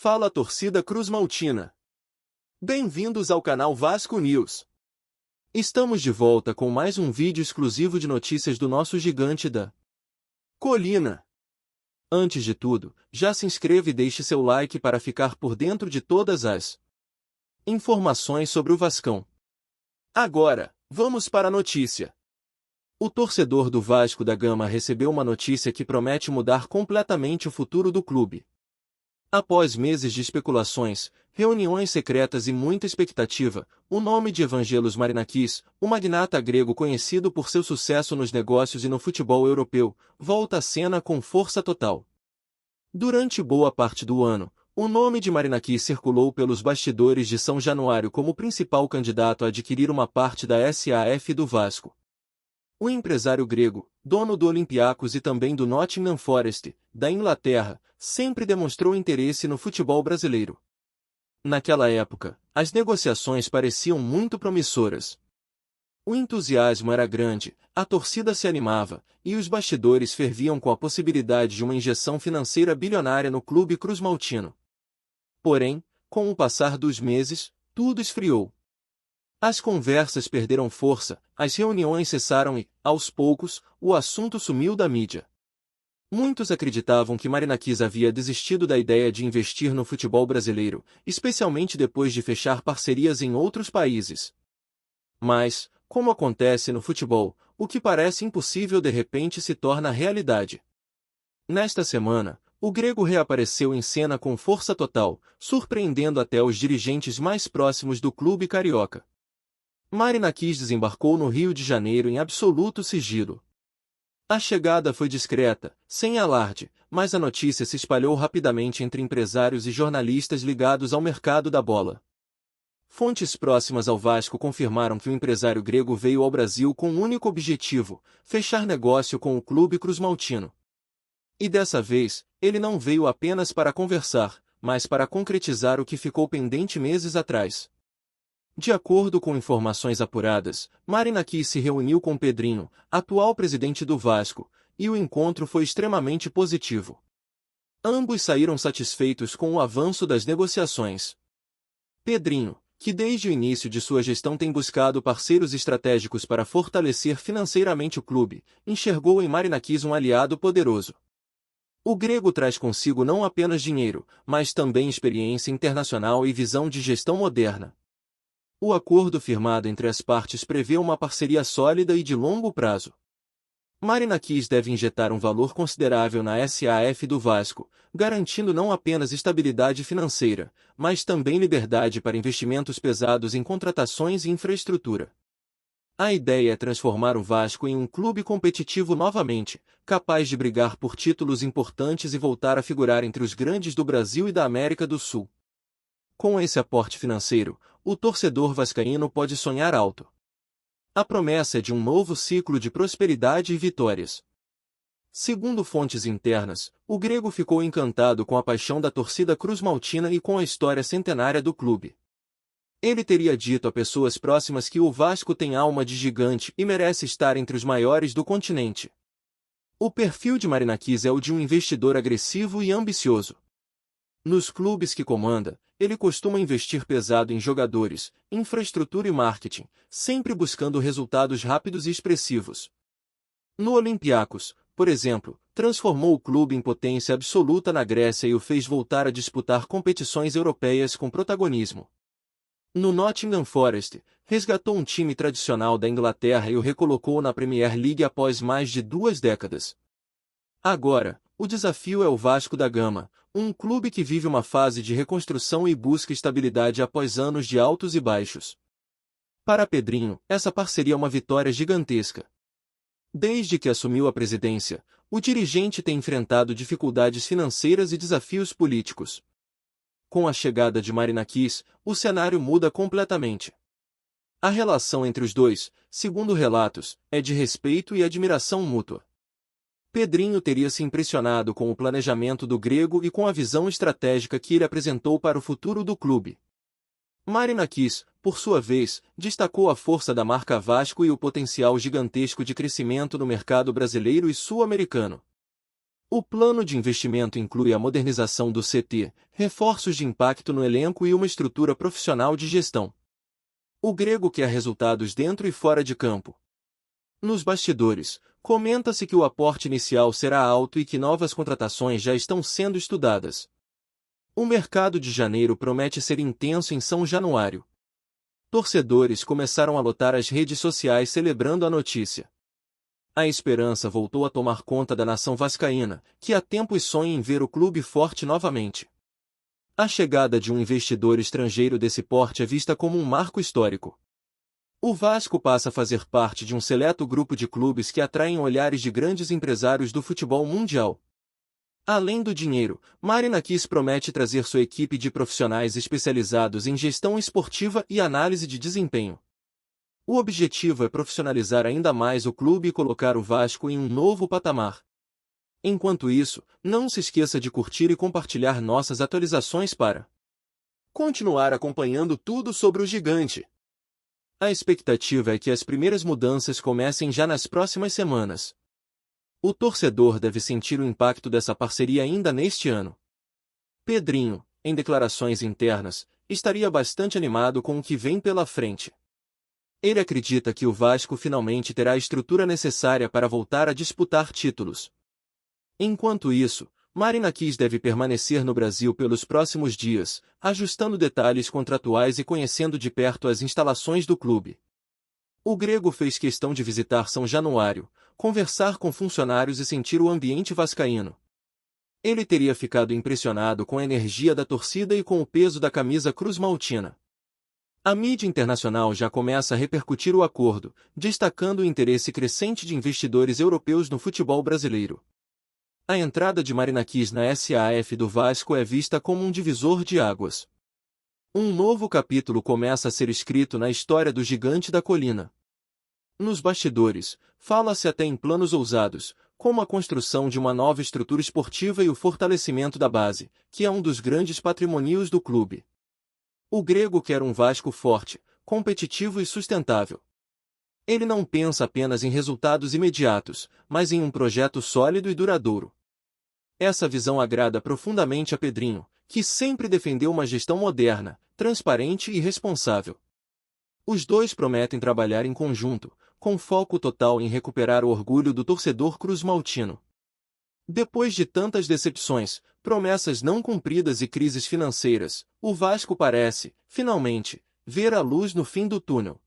Fala torcida cruzmaltina! Bem-vindos ao canal Vasco News. Estamos de volta com mais um vídeo exclusivo de notícias do nosso gigante da colina. Antes de tudo, já se inscreva e deixe seu like para ficar por dentro de todas as informações sobre o Vascão. Agora, vamos para a notícia. O torcedor do Vasco da Gama recebeu uma notícia que promete mudar completamente o futuro do clube. Após meses de especulações, reuniões secretas e muita expectativa, o nome de Evangelos Marinakis, o magnata grego conhecido por seu sucesso nos negócios e no futebol europeu, volta à cena com força total. Durante boa parte do ano, o nome de Marinakis circulou pelos bastidores de São Januário como principal candidato a adquirir uma parte da SAF do Vasco. O empresário grego, dono do Olympiacos e também do Nottingham Forest, da Inglaterra, sempre demonstrou interesse no futebol brasileiro. Naquela época, as negociações pareciam muito promissoras. O entusiasmo era grande, a torcida se animava, e os bastidores ferviam com a possibilidade de uma injeção financeira bilionária no clube cruzmaltino. Porém, com o passar dos meses, tudo esfriou. As conversas perderam força, as reuniões cessaram e, aos poucos, o assunto sumiu da mídia. Muitos acreditavam que Marinakis havia desistido da ideia de investir no futebol brasileiro, especialmente depois de fechar parcerias em outros países. Mas, como acontece no futebol, o que parece impossível de repente se torna realidade. Nesta semana, o grego reapareceu em cena com força total, surpreendendo até os dirigentes mais próximos do clube carioca. Marinakis desembarcou no Rio de Janeiro em absoluto sigilo. A chegada foi discreta, sem alarde, mas a notícia se espalhou rapidamente entre empresários e jornalistas ligados ao mercado da bola. Fontes próximas ao Vasco confirmaram que o empresário grego veio ao Brasil com um único objetivo: fechar negócio com o clube cruzmaltino. E dessa vez, ele não veio apenas para conversar, mas para concretizar o que ficou pendente meses atrás. De acordo com informações apuradas, Marinakis se reuniu com Pedrinho, atual presidente do Vasco, e o encontro foi extremamente positivo. Ambos saíram satisfeitos com o avanço das negociações. Pedrinho, que desde o início de sua gestão tem buscado parceiros estratégicos para fortalecer financeiramente o clube, enxergou em Marinakis um aliado poderoso. O grego traz consigo não apenas dinheiro, mas também experiência internacional e visão de gestão moderna. O acordo firmado entre as partes prevê uma parceria sólida e de longo prazo. Marinakis deve injetar um valor considerável na SAF do Vasco, garantindo não apenas estabilidade financeira, mas também liberdade para investimentos pesados em contratações e infraestrutura. A ideia é transformar o Vasco em um clube competitivo novamente, capaz de brigar por títulos importantes e voltar a figurar entre os grandes do Brasil e da América do Sul. Com esse aporte financeiro, o torcedor vascaíno pode sonhar alto. A promessa é de um novo ciclo de prosperidade e vitórias. Segundo fontes internas, o grego ficou encantado com a paixão da torcida cruzmaltina e com a história centenária do clube. Ele teria dito a pessoas próximas que o Vasco tem alma de gigante e merece estar entre os maiores do continente. O perfil de Marinakis é o de um investidor agressivo e ambicioso. Nos clubes que comanda, ele costuma investir pesado em jogadores, infraestrutura e marketing, sempre buscando resultados rápidos e expressivos. No Olympiacos, por exemplo, transformou o clube em potência absoluta na Grécia e o fez voltar a disputar competições europeias com protagonismo. No Nottingham Forest, resgatou um time tradicional da Inglaterra e o recolocou na Premier League após mais de 2 décadas. Agora, o desafio é o Vasco da Gama, um clube que vive uma fase de reconstrução e busca estabilidade após anos de altos e baixos. Para Pedrinho, essa parceria é uma vitória gigantesca. Desde que assumiu a presidência, o dirigente tem enfrentado dificuldades financeiras e desafios políticos. Com a chegada de Marinakis, o cenário muda completamente. A relação entre os dois, segundo relatos, é de respeito e admiração mútua. Pedrinho teria se impressionado com o planejamento do grego e com a visão estratégica que ele apresentou para o futuro do clube. Marinakis, por sua vez, destacou a força da marca Vasco e o potencial gigantesco de crescimento no mercado brasileiro e sul-americano. O plano de investimento inclui a modernização do CT, reforços de impacto no elenco e uma estrutura profissional de gestão. O grego quer resultados dentro e fora de campo. Nos bastidores, comenta-se que o aporte inicial será alto e que novas contratações já estão sendo estudadas. O mercado de janeiro promete ser intenso em São Januário. Torcedores começaram a lotar as redes sociais celebrando a notícia. A esperança voltou a tomar conta da nação vascaína, que há tempos sonha em ver o clube forte novamente. A chegada de um investidor estrangeiro desse porte é vista como um marco histórico. O Vasco passa a fazer parte de um seleto grupo de clubes que atraem olhares de grandes empresários do futebol mundial. Além do dinheiro, Marinakis promete trazer sua equipe de profissionais especializados em gestão esportiva e análise de desempenho. O objetivo é profissionalizar ainda mais o clube e colocar o Vasco em um novo patamar. Enquanto isso, não se esqueça de curtir e compartilhar nossas atualizações para continuar acompanhando tudo sobre o gigante. A expectativa é que as primeiras mudanças comecem já nas próximas semanas. O torcedor deve sentir o impacto dessa parceria ainda neste ano. Pedrinho, em declarações internas, estaria bastante animado com o que vem pela frente. Ele acredita que o Vasco finalmente terá a estrutura necessária para voltar a disputar títulos. Enquanto isso, Marinakis deve permanecer no Brasil pelos próximos dias, ajustando detalhes contratuais e conhecendo de perto as instalações do clube. O grego fez questão de visitar São Januário, conversar com funcionários e sentir o ambiente vascaíno. Ele teria ficado impressionado com a energia da torcida e com o peso da camisa cruz-maltina. A mídia internacional já começa a repercutir o acordo, destacando o interesse crescente de investidores europeus no futebol brasileiro. A entrada de Marinakis na SAF do Vasco é vista como um divisor de águas. Um novo capítulo começa a ser escrito na história do gigante da colina. Nos bastidores, fala-se até em planos ousados, como a construção de uma nova estrutura esportiva e o fortalecimento da base, que é um dos grandes patrimônios do clube. O grego quer um Vasco forte, competitivo e sustentável. Ele não pensa apenas em resultados imediatos, mas em um projeto sólido e duradouro. Essa visão agrada profundamente a Pedrinho, que sempre defendeu uma gestão moderna, transparente e responsável. Os dois prometem trabalhar em conjunto, com foco total em recuperar o orgulho do torcedor cruz-maltino. Depois de tantas decepções, promessas não cumpridas e crises financeiras, o Vasco parece, finalmente, ver a luz no fim do túnel.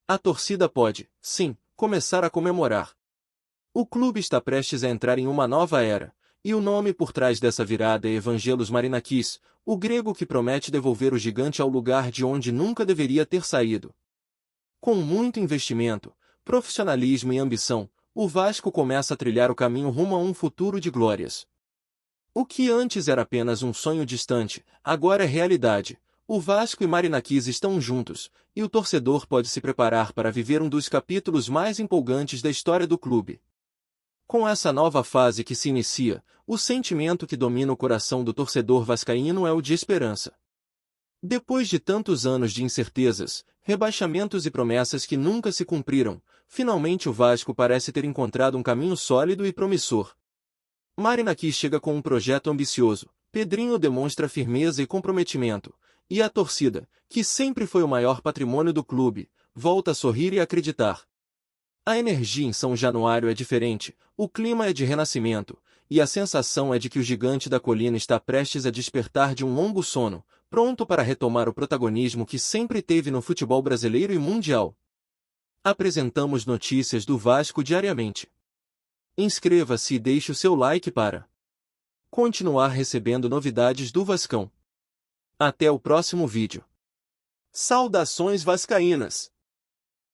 A torcida pode, sim, começar a comemorar. O clube está prestes a entrar em uma nova era, e o nome por trás dessa virada é Evangelos Marinakis, o grego que promete devolver o gigante ao lugar de onde nunca deveria ter saído. Com muito investimento, profissionalismo e ambição, o Vasco começa a trilhar o caminho rumo a um futuro de glórias. O que antes era apenas um sonho distante, agora é realidade. O Vasco e Marinakis estão juntos, e o torcedor pode se preparar para viver um dos capítulos mais empolgantes da história do clube. Com essa nova fase que se inicia, o sentimento que domina o coração do torcedor vascaíno é o de esperança. Depois de tantos anos de incertezas, rebaixamentos e promessas que nunca se cumpriram, finalmente o Vasco parece ter encontrado um caminho sólido e promissor. Marinakis chega com um projeto ambicioso, Pedrinho demonstra firmeza e comprometimento, e a torcida, que sempre foi o maior patrimônio do clube, volta a sorrir e acreditar. A energia em São Januário é diferente, o clima é de renascimento, e a sensação é de que o gigante da colina está prestes a despertar de um longo sono, pronto para retomar o protagonismo que sempre teve no futebol brasileiro e mundial. Apresentamos notícias do Vasco diariamente. Inscreva-se e deixe o seu like para continuar recebendo novidades do Vascão. Até o próximo vídeo. Saudações vascaínas!